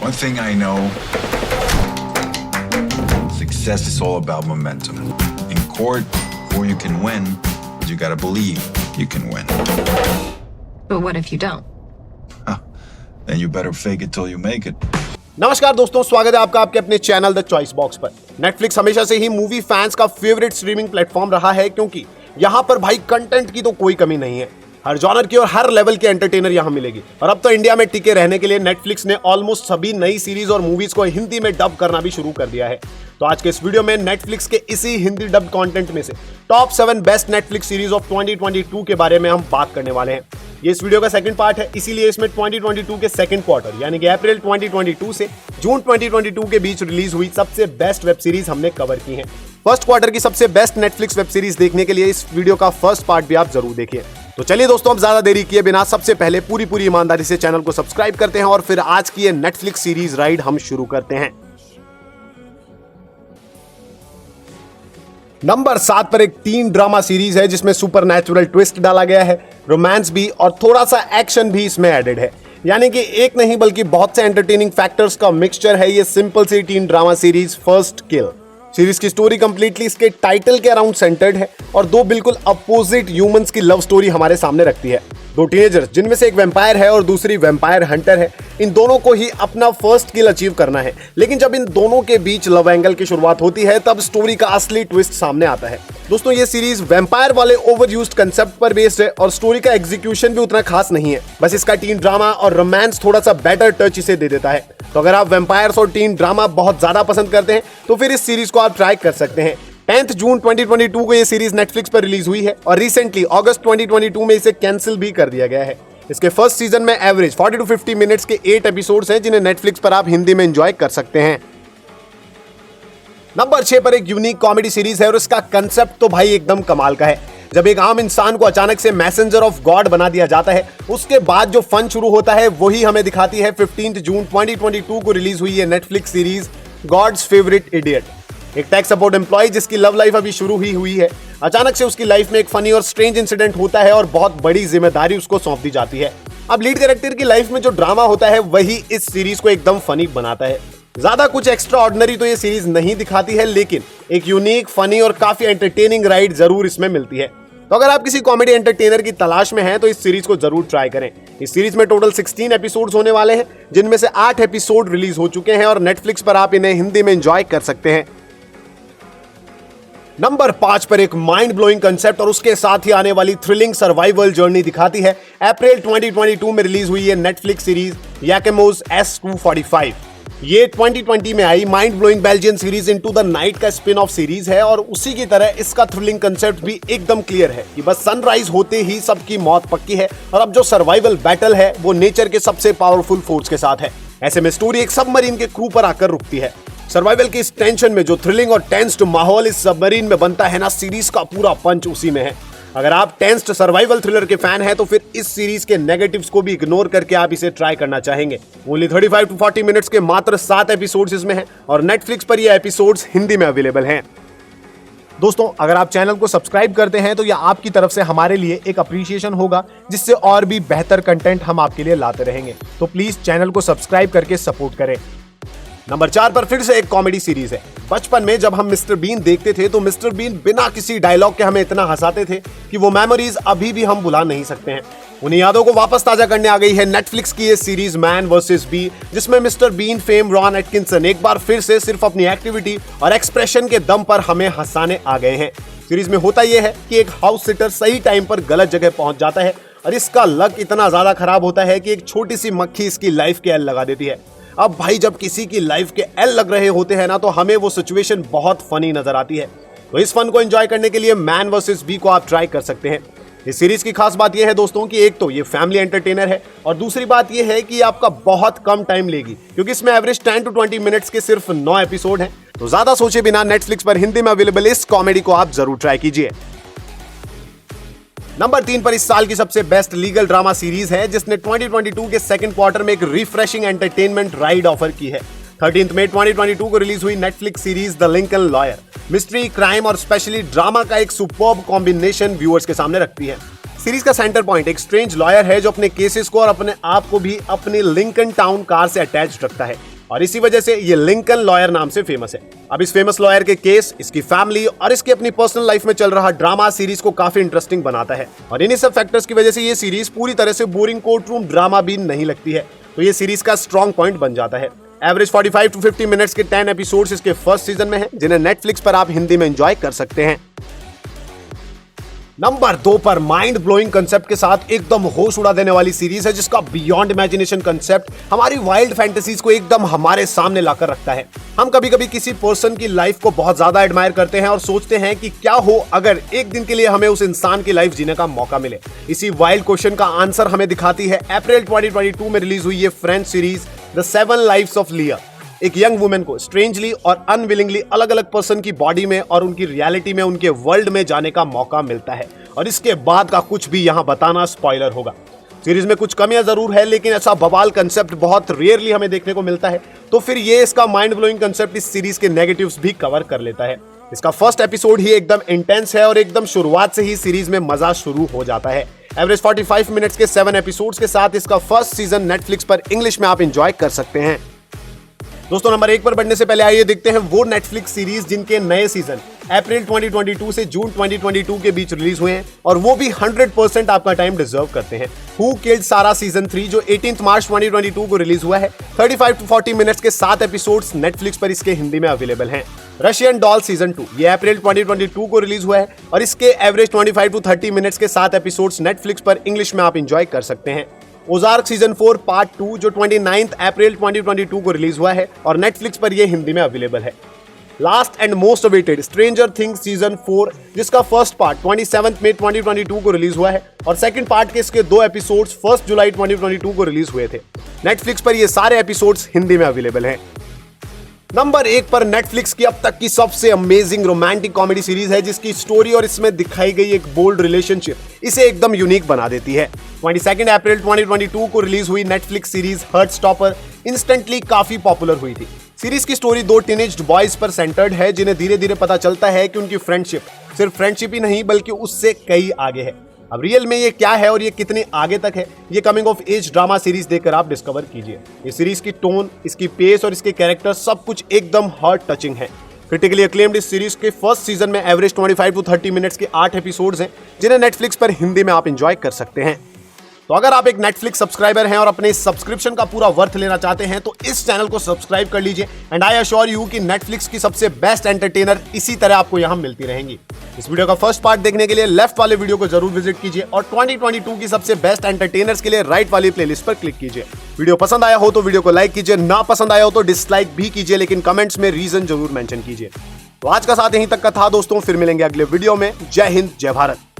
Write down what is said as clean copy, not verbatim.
One thing I know, success is all about momentum. In court, before you can win, you gotta believe you can win. But what if you don't? Then you better fake it till you make it. नमस्कार दोस्तों, स्वागत है आपका आपके अपने channel the choice box पर। Netflix हमेशा से ही मूवी फैंस का फेवरेट स्ट्रीमिंग प्लेटफॉर्म रहा है, क्योंकि यहाँ पर भाई कंटेंट की तो कोई कमी नहीं है। हर जॉनर की और हर लेवल के एंटरटेनर यहाँ मिलेगी। और अब तो इंडिया में टिके रहने के लिए नेटफ्लिक्स ने ऑलमोस्ट सभी नई सीरीज और मूवीज को हिंदी में डब करना भी शुरू कर दिया है। तो आज के इस वीडियो में नेटफ्लिक्स के इसी हिंदी डब कंटेंट में से top 7 best Netflix series of 2022 के बारे में हम बात करने वाले हैं। ये इस वीडियो का सेकंड पार्ट है, इसीलिए इसमें 2022 के सेकंड क्वार्टर यानी कि अप्रैल 2022 से जून 2022 के बीच रिलीज हुई सबसे बेस्ट वेब सीरीज हमने कवर की हैं। फर्स्ट क्वार्टर की सबसे बेस्ट नेटफ्लिक्स वेब सीरीज देखने के लिए इस वीडियो का फर्स्ट पार्ट भी आप जरूर देखिए। तो चलिए दोस्तों, अब ज्यादा देरी किए बिना सबसे पहले पूरी ईमानदारी से चैनल को सब्सक्राइब करते हैं और फिर आज की ये नेटफ्लिक्स सीरीज राइड हम शुरू करते हैं। नंबर 7 पर एक टीन ड्रामा सीरीज है जिसमें सुपरनैचुरल ट्विस्ट डाला गया है, रोमांस भी और थोड़ा सा एक्शन भी इसमें एडेड है। यानी कि एक नहीं बल्कि बहुत से एंटरटेनिंग फैक्टर्स का मिक्सचर है ये सिंपल सी teen drama series first kill. Series की स्टोरी कंप्लीटली इसके टाइटल के अराउंड सेंटर्ड है और दो बिल्कुल अपोजिट ह्यूमंस की लव स्टोरी हमारे सामने रखती है। दो टीनेजर्स जिनमें से एक वैम्पायर है और दूसरी वैम्पायर हंटर है, इन दोनों को ही अपना फर्स्ट किल अचीव करना है। लेकिन जब इन दोनों के बीच लव एंगल की शुरुआत होती है तब स्टोरी का असली ट्विस्ट सामने आता है। दोस्तों, ये सीरीज वैम्पायर वाले ओवर यूज्ड कंसेप्ट पर बेस्ड है और स्टोरी का एग्जीक्यूशन भी उतना खास नहीं है। बस इसका टीन ड्रामा और रोमांस थोड़ा सा बेटर टच इसे दे देता है। तो अगर आप वैम्पायर्स और टीन ड्रामा बहुत ज्यादा पसंद करते हैं तो फिर इस सीरीज को आप ट्राई कर सकते हैं। 10 जून 2022 को ये सीरीज नेटफ्लिक्स पर रिलीज हुई है और रिसेंटली अगस्त 2022 में इसे कैंसिल भी कर दिया गया है। इसके फर्स्ट सीजन में एवरेज 40 to 50 मिनट्स के 8 एपिसोड्स हैं जिन्हें नेटफ्लिक्स पर आप हिंदी में एंजॉय कर सकते हैं। नंबर 6 पर एक यूनिक कॉमेडी सीरीज है और इसका कंसेप्ट तो भाई एकदम कमाल का है। जब एक आम इंसान को अचानक से मैसेंजर ऑफ गॉड बना दिया जाता है, उसके बाद जो फन शुरू होता है वही हमें दिखाती है 15 जून 2022 को रिलीज हुई है Netflix series God's favourite idiot. एक टेक सपोर्ट एम्प्लॉय जिसकी लव लाइफ अभी शुरू ही हुई है, अचानक से उसकी लाइफ में एक फनी और स्ट्रेंज इंसिडेंट होता है और बहुत बड़ी जिम्मेदारी उसको सौंप दी जाती है। अब लीड कैरेक्टर की लाइफ में जो ड्रामा होता है वही इस सीरीज को एकदम फनी बनाता है। ज्यादा कुछ एक्स्ट्रा ऑर्डिनरी तो ये सीरीज नहीं दिखाती है, लेकिन एक यूनिक, फनी और काफी एंटरटेनिंग राइड जरूर इसमें मिलती है। तो अगर आप किसी कॉमेडी एंटरटेनर की तलाश में हैं तो इस सीरीज को जरूर ट्राई करें। इस सीरीज में टोटल 16 एपिसोड्स होने वाले हैं, जिनमें से 8 एपिसोड रिलीज हो चुके हैं और नेटफ्लिक्स पर आप इन्हें हिंदी में एंजॉय कर सकते हैं। नंबर 5 पर एक माइंड ब्लोइंग कंसेप्ट और उसके साथ ही आने वाली थ्रिलिंग सर्वाइवल जर्नी दिखाती है अप्रैल 2022 में रिलीज हुई है नेटफ्लिक्स सीरीज याकेमोस S245। ये 2020 में आई mind blowing Belgian series Into the Night का स्पिन ऑफ सीरीज है और उसी की तरह इसका थ्रिलिंग कंसेप्ट भी एकदम क्लियर है कि बस सनराइज होते ही सबकी मौत पक्की है और अब जो सर्वाइवल बैटल है वो नेचर के सबसे पावरफुल फोर्स के साथ है। ऐसे में स्टोरी एक सबमरीन के क्रू पर आकर रुकती है। सर्वाइवल की इस टेंशन में जो थ्रिलिंग और टेंस्ड माहौल इस सबमरीन में बनता है ना, सीरीज का पूरा पंच उसी में है। अगर आप टेंस्ड सर्वाइवल थ्रिलर के फैन हैं तो फिर इस सीरीज के नेगेटिव्स को भी इग्नोर करके आप इसे ट्राई करना चाहेंगे। ओनली 35 to 40 मिनट्स के मात्र 7 एपिसोड्स इसमें हैं और नेटफ्लिक्स पर ये एपिसोड्स हिंदी में अवेलेबल हैं। दोस्तों, अगर आप चैनल को सब्सक्राइब करते हैं तो यह आपकी तरफ से हमारे लिए एक अप्रिसिएशन होगा, जिससे और भी बेहतर कंटेंट हम आपके लिए लाते रहेंगे। तो प्लीज चैनल को सब्सक्राइब करके सपोर्ट करें। नंबर 4 पर फिर से एक कॉमेडी सीरीज है। बचपन में जब हम मिस्टर बीन देखते थे तो मिस्टर बीन बिना किसी डायलॉग के हमें इतना हंसाते थे कि वो मेमोरीज अभी भी हम भुला नहीं सकते हैं। उन्हीं यादों को वापस ताजा करने आ गई है नेटफ्लिक्स की ये सीरीज मैन वर्सेस बी, जिसमें Mister Bean fame Rowan Atkinson एक बार फिर से सिर्फ अपनी एक्टिविटी और एक्सप्रेशन के दम पर हमें हंसाने आ गए हैं। सीरीज में होता यह है कि एक हाउस सिटर सही टाइम पर गलत जगह पहुंच जाता है और इसका लक इतना ज्यादा खराब होता है कि एक छोटी सी मक्खी इसकी लाइफ के एल लगा देती है। अब भाई, जब किसी की लाइफ के एल लग रहे होते हैं ना, तो हमें वो सिचुएशन बहुत फनी नजर आती है। तो इस फन को एंजॉय करने के लिए मैन वर्सेस बी को आप ट्राई कर सकते हैं। इस सीरीज की खास बात यह है दोस्तों कि एक तो ये फैमिली एंटरटेनर है और दूसरी बात यह है कि आपका बहुत कम टाइम लेगी, क्योंकि इसमें एवरेज 10 to 20 मिनट्स के सिर्फ 9 एपिसोड हैं। तो ज्यादा सोचे बिना नेटफ्लिक्स पर हिंदी में अवेलेबल इस कॉमेडी को आप जरूर ट्राई कीजिए। नंबर 3 पर इस साल की सबसे बेस्ट लीगल ड्रामा सीरीज है, जिसने 2022 के सेकंड क्वार्टर में एक रिफ्रेशिंग एंटरटेनमेंट राइड ऑफर की है। 13 मई 2022 को रिलीज हुई Netflix series the Lincoln lawyer mystery, crime और स्पेशली ड्रामा का एक सुपर्ब कॉम्बिनेशन व्यूअर्स के सामने रखती है। सीरीज का सेंटर पॉइंट एक स्ट्रेंज लॉयर है जो अपने केसेस को और अपने आप को भी अपनी लिंकन टाउन कार से अटैच रखता है। और इसी वजह से ये लिंकन लॉयर नाम से फेमस है। अब इस फेमस लॉयर के केस, इसकी फैमिली और इसकी अपनी पर्सनल लाइफ में चल रहा ड्रामा सीरीज को काफी इंटरेस्टिंग बनाता है। और इन्हीं सब फैक्टर्स की वजह से ये सीरीज पूरी तरह से बोरिंग कोर्ट रूम ड्रामा भी नहीं लगती है, तो ये सीरीज का स्ट्रॉन्ग पॉइंट बन जाता है। एवरेज 45 to 50 मिनट्स के 10 एपिसोड्स इसके फर्स्ट सीजन में हैं, जिन्हें नेटफ्लिक्स पर आप हिंदी में एंजॉय कर सकते हैं। नंबर 2 पर माइंड ब्लोइंग कंसेप्ट के साथ एकदम होश उड़ा देने वाली सीरीज है, जिसका बियॉन्ड इमेजिनेशन कंसेप्ट हमारी वाइल्ड फैंटेसीज को एकदम हमारे सामने लाकर रखता है। हम कभी कभी किसी पर्सन की लाइफ को बहुत ज्यादा एडमायर करते हैं और सोचते हैं कि क्या हो अगर एक दिन के लिए हमें उस इंसान की लाइफ जीने का मौका मिले। इसी वाइल्ड क्वेश्चन का आंसर हमें दिखाती है अप्रैल 2022 में रिलीज हुई ये French series the 7 lives of लिया। एक यंग वुमेन को स्ट्रेंजली और अनविलिंगली अलग अलग पर्सन की बॉडी में और उनकी रियलिटी में, उनके वर्ल्ड में जाने का मौका मिलता है, और इसके बाद का कुछ भी यहां बताना स्पॉइलर होगा। सीरीज में कुछ कमियां जरूर है, लेकिन ऐसा बवाल कंसेप्ट बहुत रेयरली हमें देखने को मिलता है, तो फिर ये इसका माइंड ब्लोइंग कंसेप्ट इस सीरीज के नेगेटिव्स भी कवर कर लेता है। इसका फर्स्ट एपिसोड ही एकदम इंटेंस है और एकदम शुरुआत से ही सीरीज में मजा शुरू हो जाता है। एवरेज 45 मिनट्स के 7 एपिसोड्स के साथ इसका फर्स्ट सीजन नेटफ्लिक्स पर इंग्लिश में आप एंजॉय कर सकते हैं। दोस्तों, नंबर 1 पर बढ़ने से पहले आइए देखते हैं वो नेटफ्लिक्स सीरीज जिनके नए सीजन अप्रैल 2022 से जून 2022 के बीच रिलीज हुए हैं, और वो भी 100% आपका टाइम डिजर्व करते हैं। हु किल्ड सारा सीजन 3 जो 18 मार्च 2022 को रिलीज हुआ है, 35 to 40 मिनट्स के 7 एपिसोड्स नेटफ्लिक्स पर इसके हिंदी में अवेलेबल हैं। रशियन डॉल सीजन 2 ये अप्रैल 2022 को रिलीज हुआ है, और इसके एवरेज 25 to 30 मिनट्स के 7 एपिसोड्स नेटफ्लिक्स पर इंग्लिश में आप एंजॉय कर सकते हैं। ओजार्क सीजन 4 पार्ट 2 जो 29 अप्रैल 2022 को रिलीज हुआ है, और नेटफ्लिक्स पर यह हिंदी में अवेलेबल है। Last and most awaited stranger things season 4 जिसका फर्स्ट पार्ट 27 मई 2022 को रिलीज हुआ है, और सेकंड पार्ट के इसके 2 एपिसोड्स 1 जुलाई 2022 को रिलीज हुए थे। नेटफ्लिक्स पर ये सारे एपिसोड्स हिंदी में अवेलेबल हैं। नंबर 1 पर नेटफ्लिक्स की अब तक की सबसे अमेजिंग रोमांटिक कॉमेडी सीरीज है, जिसकी स्टोरी और इसमें दिखाई गई एक बोल्ड रिलेशनशिप इसे एकदम यूनिक बना देती है। 22 अप्रैल 2022 को रिलीज हुई नेटफ्लिक्स सीरीज हार्टस्टॉपर इंस्टेंटली काफी पॉपुलर हुई थी। सीरीज की स्टोरी 2 टीनेज बॉयज पर सेंटर्ड है, जिन्हें धीरे धीरे पता चलता है कि उनकी फ्रेंडशिप सिर्फ फ्रेंडशिप ही नहीं बल्कि उससे कई आगे है। अब रियल में ये क्या है और ये कितने आगे तक है, ये coming of age drama series देखकर आप डिस्कवर कीजिए। ये सीरीज की टोन, इसकी पेस और इसके कैरेक्टर सब कुछ एकदम हार्ट टचिंग है। क्रिटिकली अक्लेम्ड इस सीरीज के फर्स्ट सीजन में एवरेज 25 to 30 मिनट्स के 8 एपिसोड्स हैं, जिन्हें नेटफ्लिक्स पर हिंदी में आप एंजॉय कर सकते हैं। तो अगर आप एक नेटफ्लिक्स सब्सक्राइबर हैं और अपने इस सब्सक्रिप्शन का पूरा वर्थ लेना चाहते हैं, तो इस चैनल को सब्सक्राइब कर लीजिए, एंड आई अश्योर यू कि नेटफ्लिक्स की सबसे बेस्ट एंटरटेनर इसी तरह आपको यहां मिलती रहेंगी। इस वीडियो का फर्स्ट पार्ट देखने के लिए लेफ्ट वाले वीडियो को जरूर विजिट कीजिए, और 2022 की सबसे बेस्ट एंटरटेनर्स के लिए राइट वाली प्लेलिस्ट पर क्लिक कीजिए। वीडियो पसंद आया हो तो वीडियो को लाइक कीजिए, ना पसंद आया हो तो डिसलाइक भी कीजिए, लेकिन कमेंट्स में रीजन जरूर मेंशन कीजिए। तो आज का साथ यहीं तक का था दोस्तों, फिर मिलेंगे अगले वीडियो में। जय हिंद, जय भारत।